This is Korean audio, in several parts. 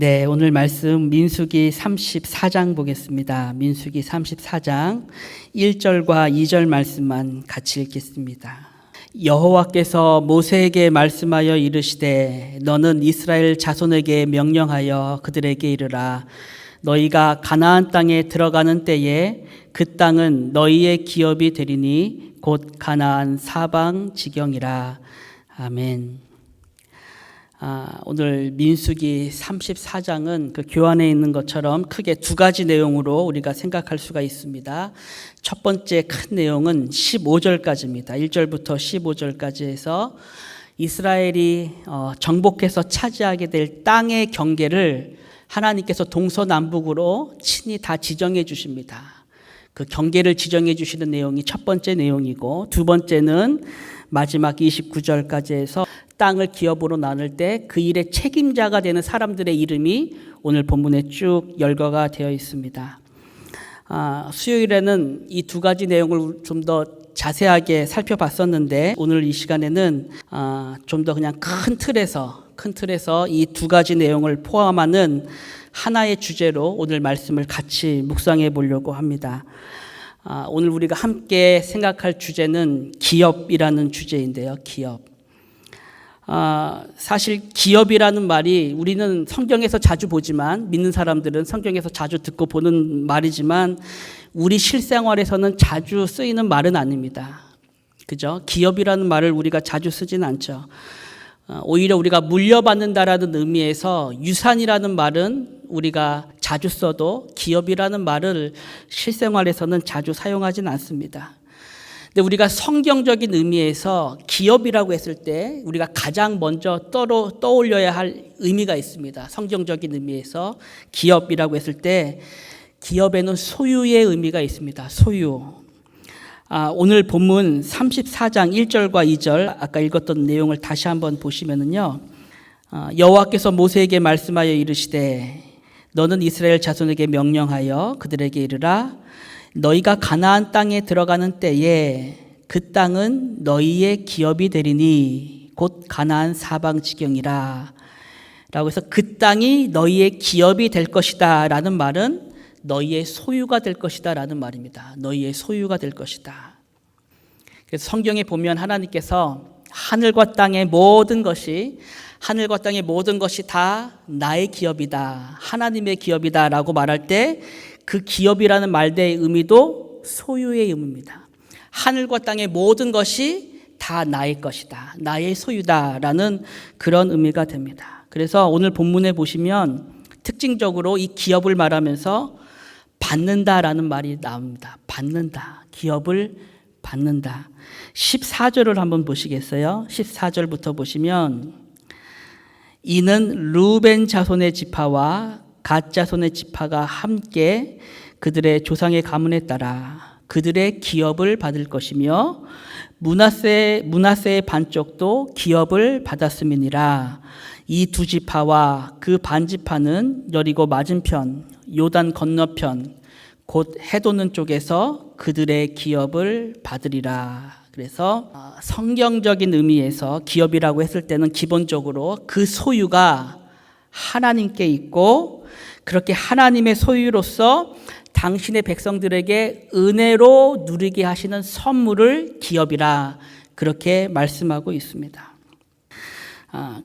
네, 오늘 말씀 민수기 34장 보겠습니다. 민수기 34장 1절과 2절 말씀만 같이 읽겠습니다. 여호와께서 모세에게 말씀하여 이르시되 너는 이스라엘 자손에게 명령하여 그들에게 이르라. 너희가 가나안 땅에 들어가는 때에 그 땅은 너희의 기업이 되리니 곧 가나안 사방 지경이라. 아멘. 오늘 민수기 34장은 그 교환에 있는 것처럼 크게 두 가지 내용으로 우리가 생각할 수가 있습니다. 첫 번째 큰 내용은 15절까지입니다. 1절부터 15절까지 해서 이스라엘이 정복해서 차지하게 될 땅의 경계를 하나님께서 동서남북으로 친히 다 지정해 주십니다. 그 경계를 지정해 주시는 내용이 첫 번째 내용이고, 두 번째는 마지막 29절까지 해서 땅을 기업으로 나눌 때 그 일의 책임자가 되는 사람들의 이름이 오늘 본문에 쭉 열거가 되어 있습니다. 수요일에는 이 두 가지 내용을 좀 더 자세하게 살펴봤었는데, 오늘 이 시간에는 좀 더 그냥 큰 틀에서 이 두 가지 내용을 포함하는 하나의 주제로 오늘 말씀을 같이 묵상해 보려고 합니다. 오늘 우리가 함께 생각할 주제는 기업이라는 주제인데요. 기업. 사실 기업이라는 말이 우리는 성경에서 자주 보지만, 믿는 사람들은 성경에서 자주 듣고 보는 말이지만 우리 실생활에서는 자주 쓰이는 말은 아닙니다. 그죠? 기업이라는 말을 우리가 자주 쓰진 않죠. 오히려 우리가 물려받는다라는 의미에서 유산이라는 말은 우리가 자주 써도 기업이라는 말을 실생활에서는 자주 사용하진 않습니다. 근데 우리가 성경적인 의미에서 기업이라고 했을 때 우리가 가장 먼저 떠올려야 할 의미가 있습니다. 성경적인 의미에서 기업이라고 했을 때 기업에는 소유의 의미가 있습니다. 소유. 오늘 본문 34장 1절과 2절 아까 읽었던 내용을 다시 한번 보시면은요. 여호와께서 모세에게 말씀하여 이르시되 너는 이스라엘 자손에게 명령하여 그들에게 이르라. 너희가 가나안 땅에 들어가는 때에 그 땅은 너희의 기업이 되리니 곧 가나안 사방 지경이라. 라고 해서 그 땅이 너희의 기업이 될 것이다 라는 말은 너희의 소유가 될 것이다 라는 말입니다. 너희의 소유가 될 것이다. 그래서 성경에 보면 하나님께서 하늘과 땅의 모든 것이 다 나의 기업이다, 하나님의 기업이다 라고 말할 때 그 기업이라는 말대의 의미도 소유의 의미입니다. 하늘과 땅의 모든 것이 다 나의 것이다, 나의 소유다 라는 그런 의미가 됩니다. 그래서 오늘 본문에 보시면 특징적으로 이 기업을 말하면서 받는다라는 말이 나옵니다. 받는다, 기업을 받는다. 14절을 한번 보시겠어요? 14절부터 보시면 이는 루벤 자손의 지파와 갓 자손의 지파가 함께 그들의 조상의 가문에 따라 그들의 기업을 받을 것이며 므낫세의 반쪽도 기업을 받았음이니라. 이 두 지파와 그 반지파는 여리고 맞은편 요단 건너편 곧 해돋는 쪽에서 그들의 기업을 받으리라. 그래서 성경적인 의미에서 기업이라고 했을 때는 기본적으로 그 소유가 하나님께 있고, 그렇게 하나님의 소유로서 당신의 백성들에게 은혜로 누리게 하시는 선물을 기업이라 그렇게 말씀하고 있습니다.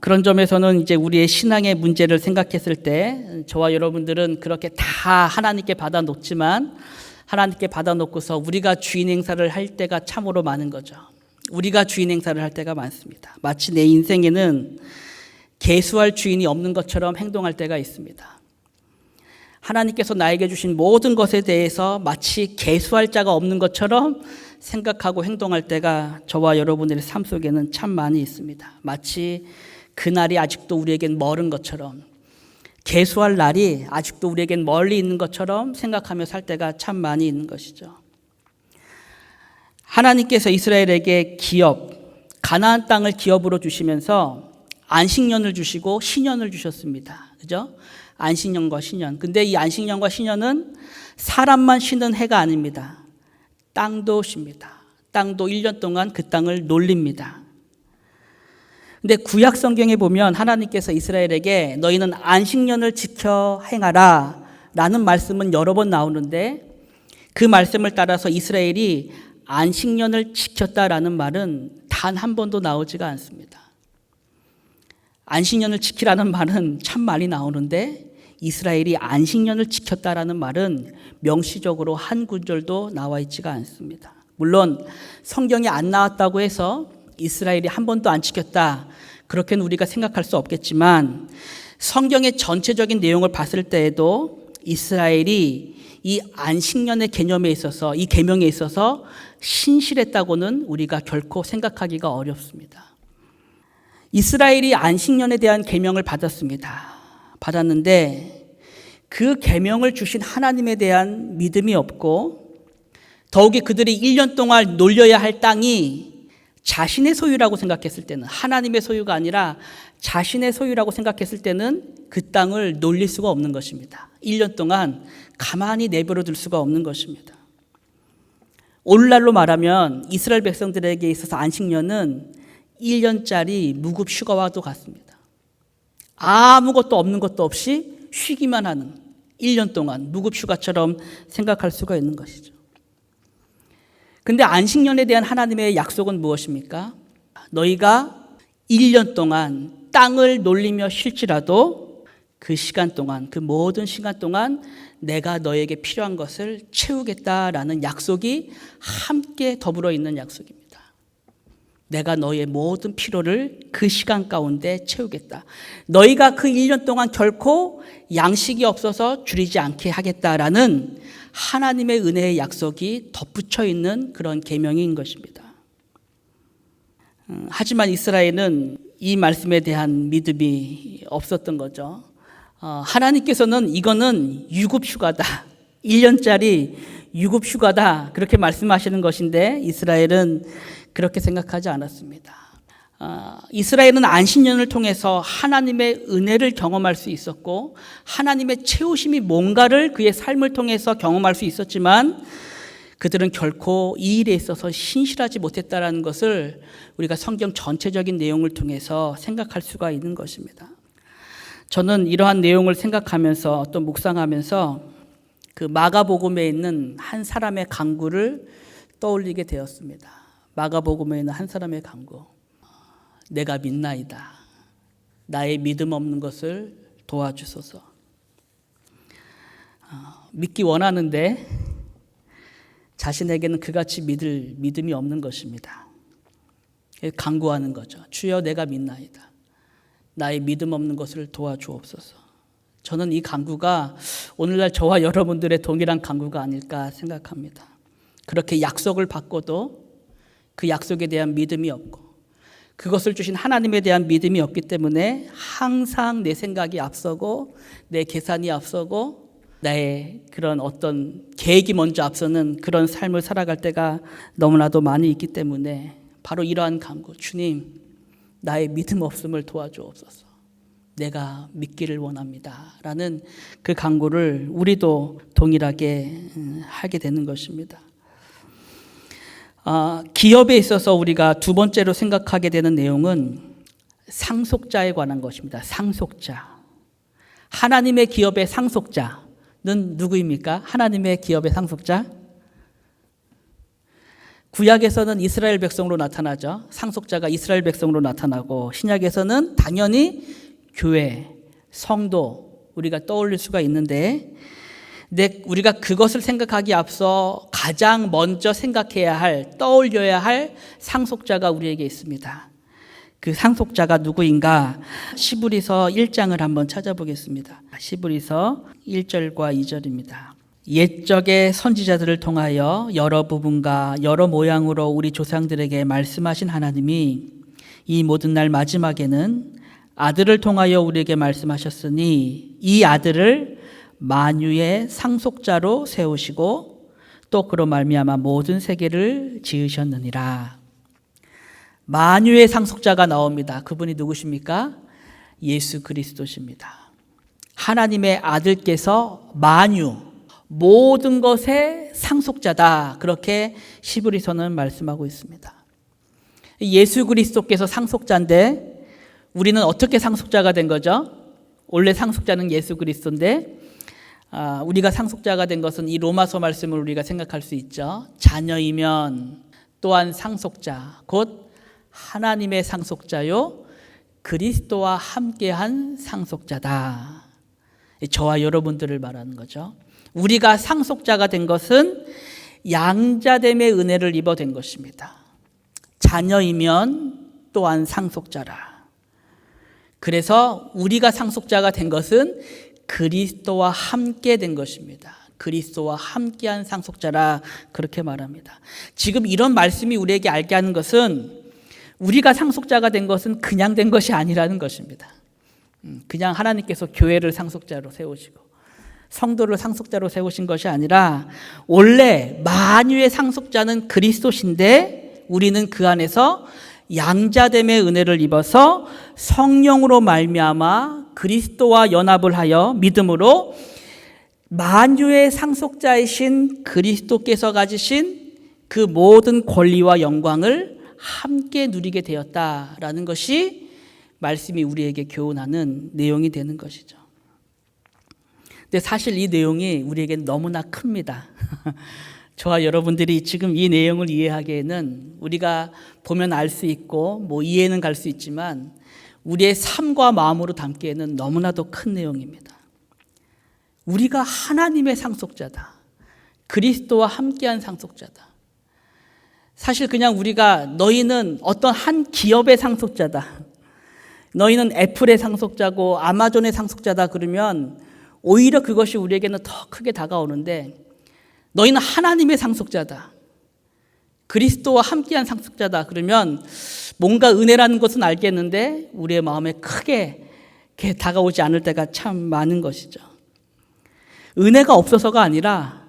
그런 점에서는 이제 우리의 신앙의 문제를 생각했을 때 저와 여러분들은 그렇게 다 하나님께 받아놓지만 하나님께 받아놓고서 우리가 주인 행사를 할 때가 참으로 많은 거죠. 우리가 주인 행사를 할 때가 많습니다. 마치 내 인생에는 계수할 주인이 없는 것처럼 행동할 때가 있습니다. 하나님께서 나에게 주신 모든 것에 대해서 마치 계수할 자가 없는 것처럼 생각하고 행동할 때가 저와 여러분들의 삶 속에는 참 많이 있습니다. 마치 그날이 아직도 우리에겐 멀은 것처럼, 계수할 날이 아직도 우리에겐 멀리 있는 것처럼 생각하며 살 때가 참 많이 있는 것이죠. 하나님께서 이스라엘에게 가나안 땅을 기업으로 주시면서 안식년을 주시고 신년을 주셨습니다. 그죠? 안식년과 신년. 근데 이 안식년과 신년은 사람만 쉬는 해가 아닙니다. 땅도 쉽니다. 땅도 1년 동안 그 땅을 놀립니다. 근데 구약 성경에 보면 하나님께서 이스라엘에게 너희는 안식년을 지켜 행하라 라는 말씀은 여러 번 나오는데 그 말씀을 따라서 이스라엘이 안식년을 지켰다라는 말은 단 한 번도 나오지가 않습니다. 안식년을 지키라는 말은 참 많이 나오는데 이스라엘이 안식년을 지켰다라는 말은 명시적으로 한 구절도 나와 있지가 않습니다. 물론 성경에 안 나왔다고 해서 이스라엘이 한 번도 안 지켰다, 그렇게는 우리가 생각할 수 없겠지만 성경의 전체적인 내용을 봤을 때에도 이스라엘이 이 안식년의 개념에 있어서, 이 계명에 있어서 신실했다고는 우리가 결코 생각하기가 어렵습니다. 이스라엘이 안식년에 대한 계명을 받았는데 그 계명을 주신 하나님에 대한 믿음이 없고, 더욱이 그들이 1년 동안 놀려야 할 땅이 자신의 소유라고 생각했을 때는, 하나님의 소유가 아니라 자신의 소유라고 생각했을 때는 그 땅을 놀릴 수가 없는 것입니다. 1년 동안 가만히 내버려 둘 수가 없는 것입니다. 오늘날로 말하면 이스라엘 백성들에게 있어서 안식년은 1년짜리 무급 휴가와도 같습니다. 아무것도 없는 것도 없이 쉬기만 하는 1년 동안 무급 휴가처럼 생각할 수가 있는 것이죠. 근데 안식년에 대한 하나님의 약속은 무엇입니까? 너희가 1년 동안 땅을 놀리며 쉴지라도 그 시간 동안, 그 모든 시간 동안 내가 너에게 필요한 것을 채우겠다라는 약속이 함께 더불어 있는 약속입니다. 내가 너의 모든 필요를 그 시간 가운데 채우겠다. 너희가 그 1년 동안 결코 양식이 없어서 줄이지 않게 하겠다라는 하나님의 은혜의 약속이 덧붙여 있는 그런 계명인 것입니다. 하지만 이스라엘은 이 말씀에 대한 믿음이 없었던 거죠. 하나님께서는 이거는 유급휴가다, 1년짜리 유급휴가다, 그렇게 말씀하시는 것인데 이스라엘은 그렇게 생각하지 않았습니다. 이스라엘은 안식년을 통해서 하나님의 은혜를 경험할 수 있었고 하나님의 채우심이 뭔가를 그의 삶을 통해서 경험할 수 있었지만 그들은 결코 이 일에 있어서 신실하지 못했다는 것을 우리가 성경 전체적인 내용을 통해서 생각할 수가 있는 것입니다. 저는 이러한 내용을 생각하면서 또 묵상하면서 그 마가복음에 있는 한 사람의 간구를 떠올리게 되었습니다. 마가복음에 있는 한 사람의 간구. 내가 믿나이다. 나의 믿음 없는 것을 도와주소서. 믿기 원하는데 자신에게는 그같이 믿을 믿음이 없는 것입니다. 간구하는 거죠. 주여 내가 믿나이다. 나의 믿음 없는 것을 도와주옵소서. 저는 이 간구가 오늘날 저와 여러분들의 동일한 간구가 아닐까 생각합니다. 그렇게 약속을 받고도 그 약속에 대한 믿음이 없고 그것을 주신 하나님에 대한 믿음이 없기 때문에 항상 내 생각이 앞서고 내 계산이 앞서고 나의 그런 어떤 계획이 먼저 앞서는 그런 삶을 살아갈 때가 너무나도 많이 있기 때문에 바로 이러한 간구, 주님 나의 믿음 없음을 도와주옵소서. 내가 믿기를 원합니다 라는 그 간구를 우리도 동일하게 하게 되는 것입니다. 기업에 있어서 우리가 두 번째로 생각하게 되는 내용은 상속자에 관한 것입니다. 상속자. 하나님의 기업의 상속자는 누구입니까? 하나님의 기업의 상속자? 구약에서는 이스라엘 백성으로 나타나죠. 상속자가 이스라엘 백성으로 나타나고 신약에서는 당연히 교회, 성도 우리가 떠올릴 수가 있는데 우리가 그것을 생각하기에 앞서 가장 먼저 생각해야 할, 떠올려야 할 상속자가 우리에게 있습니다. 그 상속자가 누구인가? 시브리서 1장을 한번 찾아보겠습니다. 시브리서 1절과 2절입니다. 옛적의 선지자들을 통하여 여러 부분과 여러 모양으로 우리 조상들에게 말씀하신 하나님이 이 모든 날 마지막에는 아들을 통하여 우리에게 말씀하셨으니 이 아들을 만유의 상속자로 세우시고 또 그로 말미암아 모든 세계를 지으셨느니라. 만유의 상속자가 나옵니다. 그분이 누구십니까? 예수 그리스도십니다. 하나님의 아들께서 만유, 모든 것의 상속자다. 그렇게 시브리서는 말씀하고 있습니다. 예수 그리스도께서 상속자인데 우리는 어떻게 상속자가 된 거죠? 원래 상속자는 예수 그리스도인데 우리가 상속자가 된 것은 이 로마서 말씀을 우리가 생각할 수 있죠. 자녀이면 또한 상속자, 곧 하나님의 상속자요 그리스도와 함께한 상속자다. 저와 여러분들을 말하는 거죠. 우리가 상속자가 된 것은 양자됨의 은혜를 입어 된 것입니다. 자녀이면 또한 상속자라. 그래서 우리가 상속자가 된 것은 그리스도와 함께 된 것입니다. 그리스도와 함께한 상속자라 그렇게 말합니다. 지금 이런 말씀이 우리에게 알게 하는 것은 우리가 상속자가 된 것은 그냥 된 것이 아니라는 것입니다. 그냥 하나님께서 교회를 상속자로 세우시고 성도를 상속자로 세우신 것이 아니라 원래 만유의 상속자는 그리스도신데 우리는 그 안에서 양자됨의 은혜를 입어서 성령으로 말미암아 그리스도와 연합을 하여 믿음으로 만유의 상속자이신 그리스도께서 가지신 그 모든 권리와 영광을 함께 누리게 되었다라는 것이 말씀이 우리에게 교훈하는 내용이 되는 것이죠. 근데 사실 이 내용이 우리에게 너무나 큽니다. 저와 여러분들이 지금 이 내용을 이해하기에는 우리가 보면 알 수 있고 이해는 갈 수 있지만 우리의 삶과 마음으로 담기에는 너무나도 큰 내용입니다. 우리가 하나님의 상속자다. 그리스도와 함께한 상속자다. 사실 그냥 우리가 너희는 어떤 한 기업의 상속자다. 너희는 애플의 상속자고 아마존의 상속자다 그러면 오히려 그것이 우리에게는 더 크게 다가오는데 너희는 하나님의 상속자다. 그리스도와 함께한 상속자다. 그러면 뭔가 은혜라는 것은 알겠는데 우리의 마음에 크게 다가오지 않을 때가 참 많은 것이죠. 은혜가 없어서가 아니라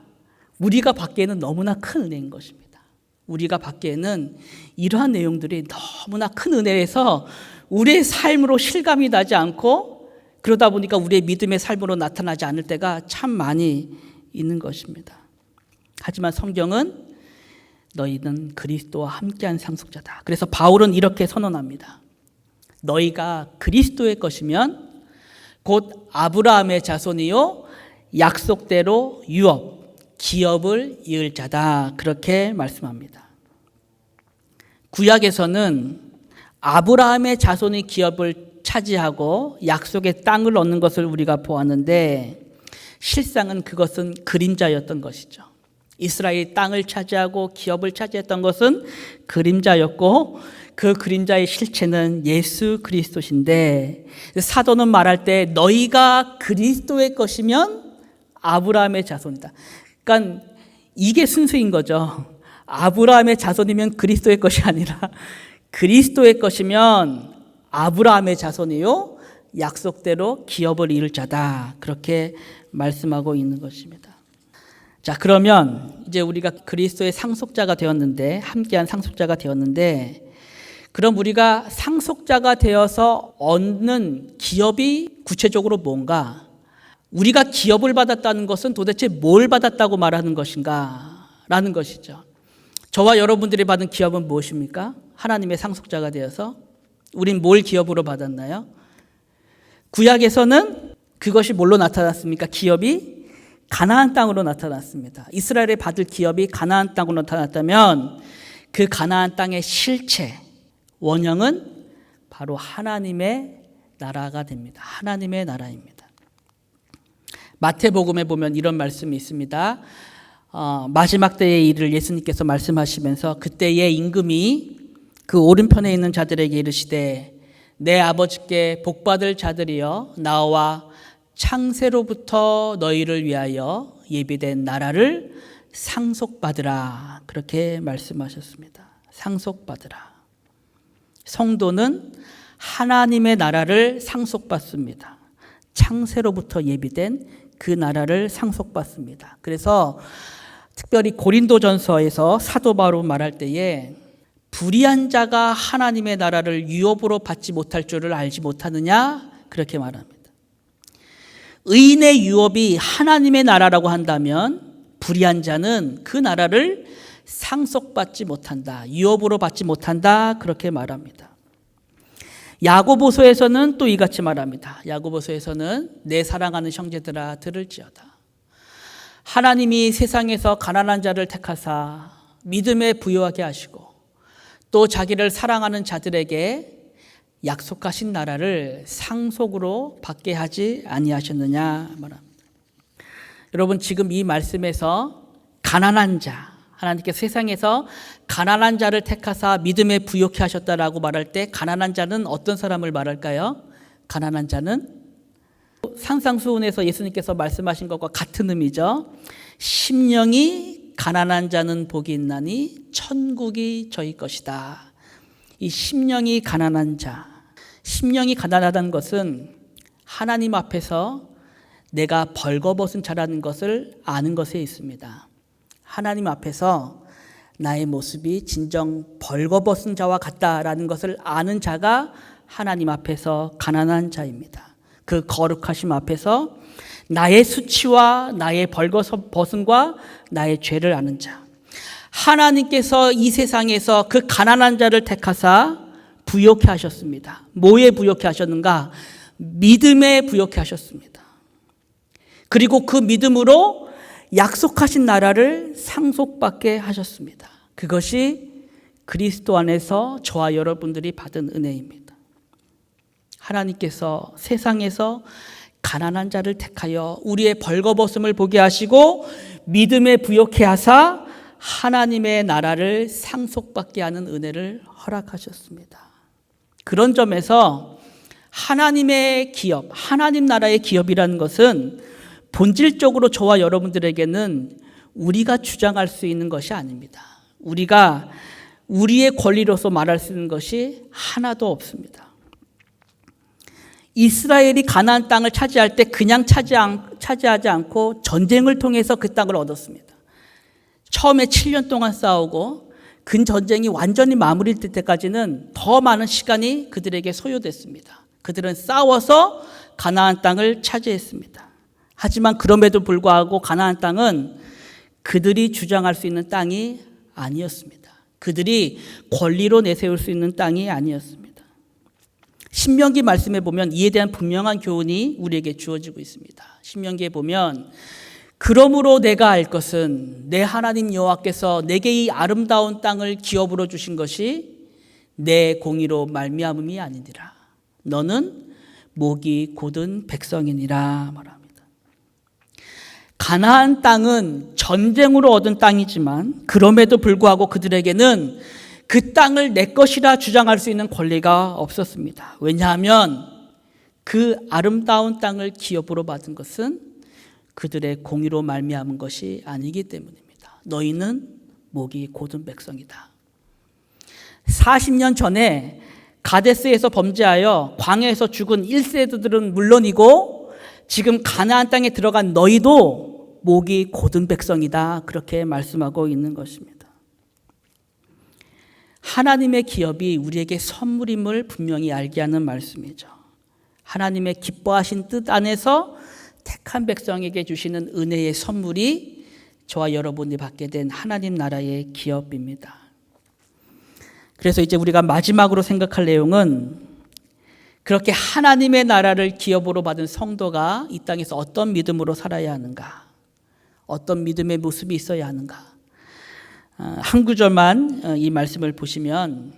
우리가 받기에는 너무나 큰 은혜인 것입니다. 우리가 받기에는 이러한 내용들이 너무나 큰 은혜에서 우리의 삶으로 실감이 나지 않고 그러다 보니까 우리의 믿음의 삶으로 나타나지 않을 때가 참 많이 있는 것입니다. 하지만 성경은 너희는 그리스도와 함께한 상속자다. 그래서 바울은 이렇게 선언합니다. 너희가 그리스도의 것이면 곧 아브라함의 자손이요 약속대로 유업, 기업을 이을 자다. 그렇게 말씀합니다. 구약에서는 아브라함의 자손이 기업을 차지하고 약속의 땅을 얻는 것을 우리가 보았는데 실상은 그것은 그림자였던 것이죠. 이스라엘이 땅을 차지하고 기업을 차지했던 것은 그림자였고 그 그림자의 실체는 예수 그리스도신데 사도는 말할 때 너희가 그리스도의 것이면 아브라함의 자손이다. 그러니까 이게 순수인 거죠. 아브라함의 자손이면 그리스도의 것이 아니라 그리스도의 것이면 아브라함의 자손이요 약속대로 기업을 이룰 자다. 그렇게 말씀하고 있는 것입니다. 자, 그러면 이제 우리가 그리스도의 상속자가 되었는데 함께한 상속자가 되었는데 그럼 우리가 상속자가 되어서 얻는 기업이 구체적으로 뭔가? 우리가 기업을 받았다는 것은 도대체 뭘 받았다고 말하는 것인가? 라는 것이죠. 저와 여러분들이 받은 기업은 무엇입니까? 하나님의 상속자가 되어서 우린 뭘 기업으로 받았나요? 구약에서는 그것이 뭘로 나타났습니까? 기업이 가나안 땅으로 나타났습니다. 이스라엘에 받을 기업이 가나안 땅으로 나타났다면 그 가나안 땅의 실체, 원형은 바로 하나님의 나라가 됩니다. 하나님의 나라입니다. 마태복음에 보면 이런 말씀이 있습니다. 마지막 때의 일을 예수님께서 말씀하시면서 그때의 임금이 그 오른편에 있는 자들에게 이르시되 내 아버지께 복받을 자들이여 나와 창세로부터 너희를 위하여 예비된 나라를 상속받으라. 그렇게 말씀하셨습니다. 상속받으라. 성도는 하나님의 나라를 상속받습니다. 창세로부터 예비된 그 나라를 상속받습니다. 그래서 특별히 고린도전서에서 사도 바울이 말할 때에 불의한 자가 하나님의 나라를 유업으로 받지 못할 줄을 알지 못하느냐 그렇게 말합니다. 의인의 유업이 하나님의 나라라고 한다면 불의한 자는 그 나라를 상속받지 못한다. 유업으로 받지 못한다. 그렇게 말합니다. 야고보서에서는 또 이같이 말합니다. 야고보서에서는 내 사랑하는 형제들아 들을지어다. 하나님이 세상에서 가난한 자를 택하사 믿음에 부요하게 하시고 또 자기를 사랑하는 자들에게 약속하신 나라를 상속으로 받게 하지 아니하셨느냐 말합니다. 여러분, 지금 이 말씀에서 가난한 자, 하나님께서 세상에서 가난한 자를 택하사 믿음에 부요케 하셨다라고 말할 때 가난한 자는 어떤 사람을 말할까요? 가난한 자는 산상수훈에서 예수님께서 말씀하신 것과 같은 의미죠. 심령이 가난한 자는 복이 있나니 천국이 저희 것이다. 이 심령이 가난한 자, 심령이 가난하다는 것은 하나님 앞에서 내가 벌거벗은 자라는 것을 아는 것에 있습니다. 하나님 앞에서 나의 모습이 진정 벌거벗은 자와 같다라는 것을 아는 자가 하나님 앞에서 가난한 자입니다. 그 거룩하심 앞에서 나의 수치와 나의 벌거벗음과 나의 죄를 아는 자. 하나님께서 이 세상에서 그 가난한 자를 택하사 부요케 하셨습니다. 뭐에 부요케 하셨는가? 믿음에 부요케 하셨습니다. 그리고 그 믿음으로 약속하신 나라를 상속받게 하셨습니다. 그것이 그리스도 안에서 저와 여러분들이 받은 은혜입니다. 하나님께서 세상에서 가난한 자를 택하여 우리의 벌거벗음을 보게 하시고 믿음에 부요케 하사 하나님의 나라를 상속받게 하는 은혜를 허락하셨습니다. 그런 점에서 하나님의 기업, 하나님 나라의 기업이라는 것은 본질적으로 저와 여러분들에게는 우리가 주장할 수 있는 것이 아닙니다. 우리가 우리의 권리로서 말할 수 있는 것이 하나도 없습니다. 이스라엘이 가나안 땅을 차지할 때 그냥 차지하지 않고 전쟁을 통해서 그 땅을 얻었습니다. 처음에 7년 동안 싸우고 그 전쟁이 완전히 마무리될 때까지는 더 많은 시간이 그들에게 소요됐습니다. 그들은 싸워서 가나안 땅을 차지했습니다. 하지만 그럼에도 불구하고 가나안 땅은 그들이 주장할 수 있는 땅이 아니었습니다. 그들이 권리로 내세울 수 있는 땅이 아니었습니다. 신명기 말씀에 보면 이에 대한 분명한 교훈이 우리에게 주어지고 있습니다. 신명기에 보면 그러므로 내가 알 것은 내 하나님 여호와께서 내게 이 아름다운 땅을 기업으로 주신 것이 내 공의로 말미암음이 아니니라. 너는 목이 곧은 백성이니라 말합니다. 가나안 땅은 전쟁으로 얻은 땅이지만 그럼에도 불구하고 그들에게는 그 땅을 내 것이라 주장할 수 있는 권리가 없었습니다. 왜냐하면 그 아름다운 땅을 기업으로 받은 것은 그들의 공의로 말미암은 것이 아니기 때문입니다. 너희는 목이 곧은 백성이다. 40년 전에 가데스에서 범죄하여 광야에서 죽은 1세들은 물론이고 지금 가나안 땅에 들어간 너희도 목이 곧은 백성이다. 그렇게 말씀하고 있는 것입니다. 하나님의 기업이 우리에게 선물임을 분명히 알게 하는 말씀이죠. 하나님의 기뻐하신 뜻 안에서 택한 백성에게 주시는 은혜의 선물이 저와 여러분이 받게 된 하나님 나라의 기업입니다. 그래서 이제 우리가 마지막으로 생각할 내용은 그렇게 하나님의 나라를 기업으로 받은 성도가 이 땅에서 어떤 믿음으로 살아야 하는가, 어떤 믿음의 모습이 있어야 하는가. 한 구절만 이 말씀을 보시면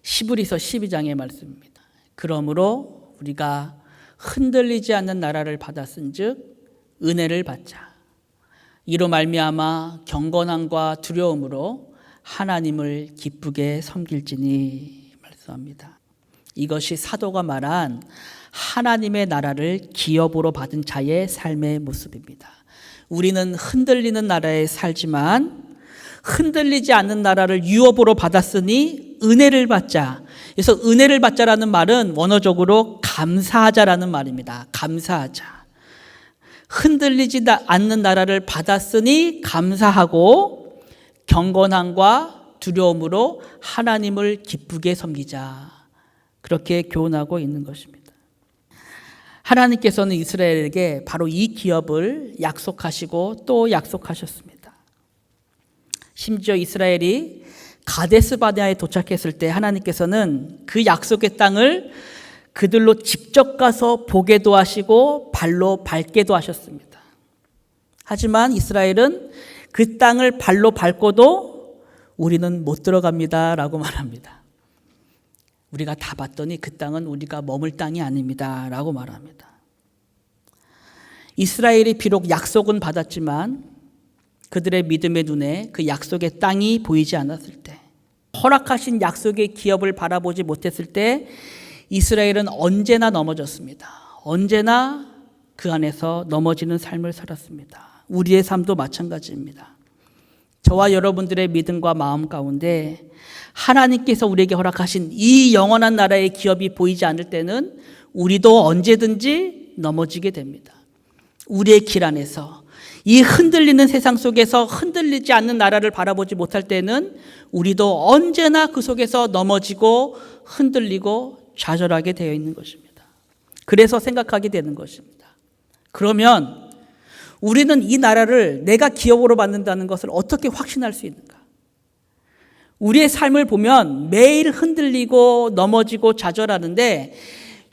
시브리서 12장의 말씀입니다. 그러므로 우리가 흔들리지 않는 나라를 받았은즉 은혜를 받자. 이로 말미암아 경건함과 두려움으로 하나님을 기쁘게 섬길지니 말씀합니다. 이것이 사도가 말한 하나님의 나라를 기업으로 받은 자의 삶의 모습입니다. 우리는 흔들리는 나라에 살지만 흔들리지 않는 나라를 유업으로 받았으니 은혜를 받자. 그래서 은혜를 받자라는 말은 원어적으로 감사하자라는 말입니다. 감사하자. 흔들리지 않는 나라를 받았으니 감사하고 경건함과 두려움으로 하나님을 기쁘게 섬기자. 그렇게 교훈하고 있는 것입니다. 하나님께서는 이스라엘에게 바로 이 기업을 약속하시고 또 약속하셨습니다. 심지어 이스라엘이 가데스 바네아에 도착했을 때 하나님께서는 그 약속의 땅을 그들로 직접 가서 보게도 하시고 발로 밟게도 하셨습니다. 하지만 이스라엘은 그 땅을 발로 밟고도 우리는 못 들어갑니다 라고 말합니다. 우리가 다 봤더니 그 땅은 우리가 머물 땅이 아닙니다 라고 말합니다. 이스라엘이 비록 약속은 받았지만 그들의 믿음의 눈에 그 약속의 땅이 보이지 않았을 때, 허락하신 약속의 기업을 바라보지 못했을 때 이스라엘은 언제나 넘어졌습니다. 언제나 그 안에서 넘어지는 삶을 살았습니다. 우리의 삶도 마찬가지입니다. 저와 여러분들의 믿음과 마음 가운데 하나님께서 우리에게 허락하신 이 영원한 나라의 기업이 보이지 않을 때는 우리도 언제든지 넘어지게 됩니다. 우리의 길 안에서 이 흔들리는 세상 속에서 흔들리지 않는 나라를 바라보지 못할 때는 우리도 언제나 그 속에서 넘어지고 흔들리고 좌절하게 되어 있는 것입니다. 그래서 생각하게 되는 것입니다. 그러면 우리는 이 나라를 내가 기업으로 받는다는 것을 어떻게 확신할 수 있는가? 우리의 삶을 보면 매일 흔들리고 넘어지고 좌절하는데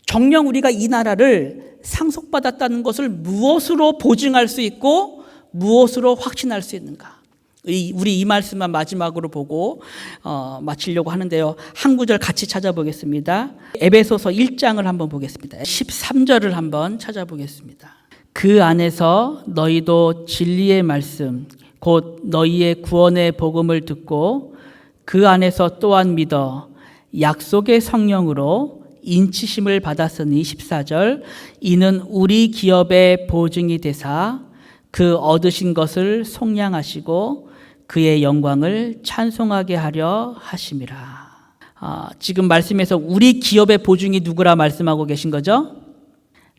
정녕 우리가 이 나라를 상속받았다는 것을 무엇으로 보증할 수 있고 무엇으로 확신할 수 있는가? 우리 이 말씀만 마지막으로 보고 마치려고 하는데요. 한 구절 같이 찾아보겠습니다. 에베소서 1장을 한번 보겠습니다. 13절을 한번 찾아보겠습니다. 그 안에서 너희도 진리의 말씀 곧 너희의 구원의 복음을 듣고 그 안에서 또한 믿어 약속의 성령으로 인치심을 받았으니 14절 이는 우리 기업의 보증이 되사 그 얻으신 것을 속량하시고 그의 영광을 찬송하게 하려 하심이라. 지금 말씀에서 우리 기업의 보증이 누구라 말씀하고 계신 거죠?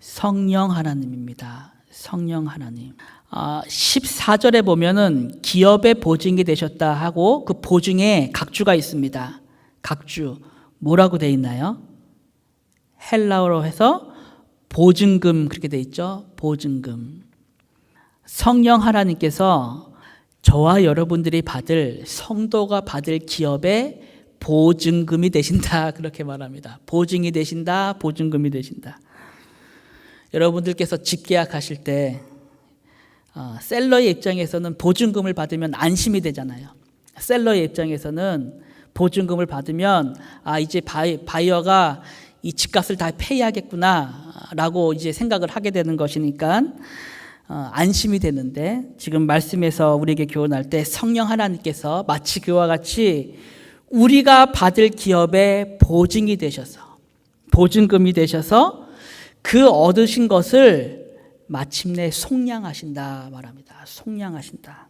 성령 하나님입니다. 성령 하나님. 14절에 보면은 기업의 보증이 되셨다 하고 그 보증에 각주가 있습니다. 각주. 뭐라고 되어 있나요? 헬라어로 해서 보증금 그렇게 되어 있죠. 보증금. 성령 하나님께서 저와 여러분들이 받을 성도가 받을 기업의 보증금이 되신다 그렇게 말합니다. 보증이 되신다. 보증금이 되신다. 여러분들께서 집 계약하실 때 셀러의 입장에서는 보증금을 받으면 안심이 되잖아요. 셀러의 입장에서는 보증금을 받으면 이제 바이어가 이 집값을 다 페이하겠구나라고 이제 생각을 하게 되는 것이니까 안심이 되는데 지금 말씀에서 우리에게 교훈할 때 성령 하나님께서 마치 그와 같이 우리가 받을 기업의 보증이 되셔서 보증금이 되셔서 그 얻으신 것을 마침내 속량하신다 말합니다. 속량하신다.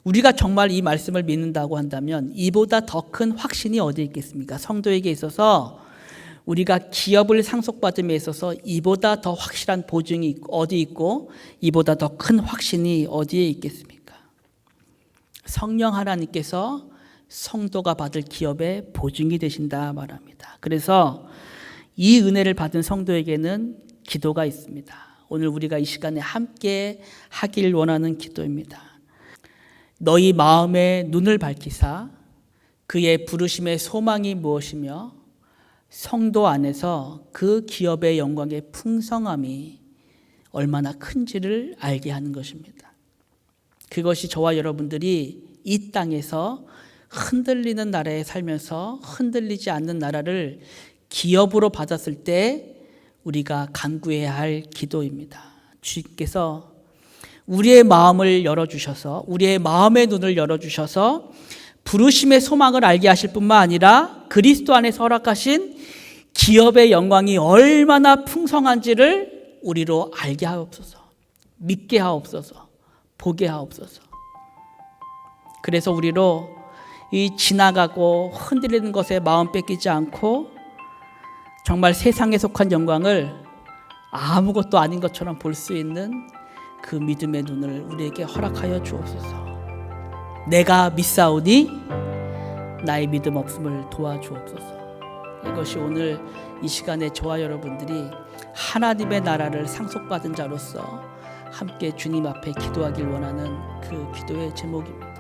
우리가 정말 이 말씀을 믿는다고 한다면 이보다 더 큰 확신이 어디 있겠습니까? 성도에게 있어서 우리가 기업을 상속받음에 있어서 이보다 더 확실한 보증이 어디 있고 이보다 더 큰 확신이 어디에 있겠습니까? 성령 하나님께서 성도가 받을 기업의 보증이 되신다 말합니다. 그래서 이 은혜를 받은 성도에게는 기도가 있습니다. 오늘 우리가 이 시간에 함께 하길 원하는 기도입니다. 너희 마음의 눈을 밝히사 그의 부르심의 소망이 무엇이며 성도 안에서 그 기업의 영광의 풍성함이 얼마나 큰지를 알게 하는 것입니다. 그것이 저와 여러분들이 이 땅에서 흔들리는 나라에 살면서 흔들리지 않는 나라를 기업으로 받았을 때 우리가 간구해야 할 기도입니다. 주님께서 우리의 마음을 열어주셔서 우리의 마음의 눈을 열어주셔서 부르심의 소망을 알게 하실 뿐만 아니라 그리스도 안에서 허락하신 기업의 영광이 얼마나 풍성한지를 우리로 알게 하옵소서. 믿게 하옵소서. 보게 하옵소서. 그래서 우리로 이 지나가고 흔들리는 것에 마음 뺏기지 않고 정말 세상에 속한 영광을 아무것도 아닌 것처럼 볼 수 있는 그 믿음의 눈을 우리에게 허락하여 주옵소서. 내가 믿사오니 나의 믿음 없음을 도와주옵소서. 이것이 오늘 이 시간에 저와 여러분들이 하나님의 나라를 상속받은 자로서 함께 주님 앞에 기도하길 원하는 그 기도의 제목입니다.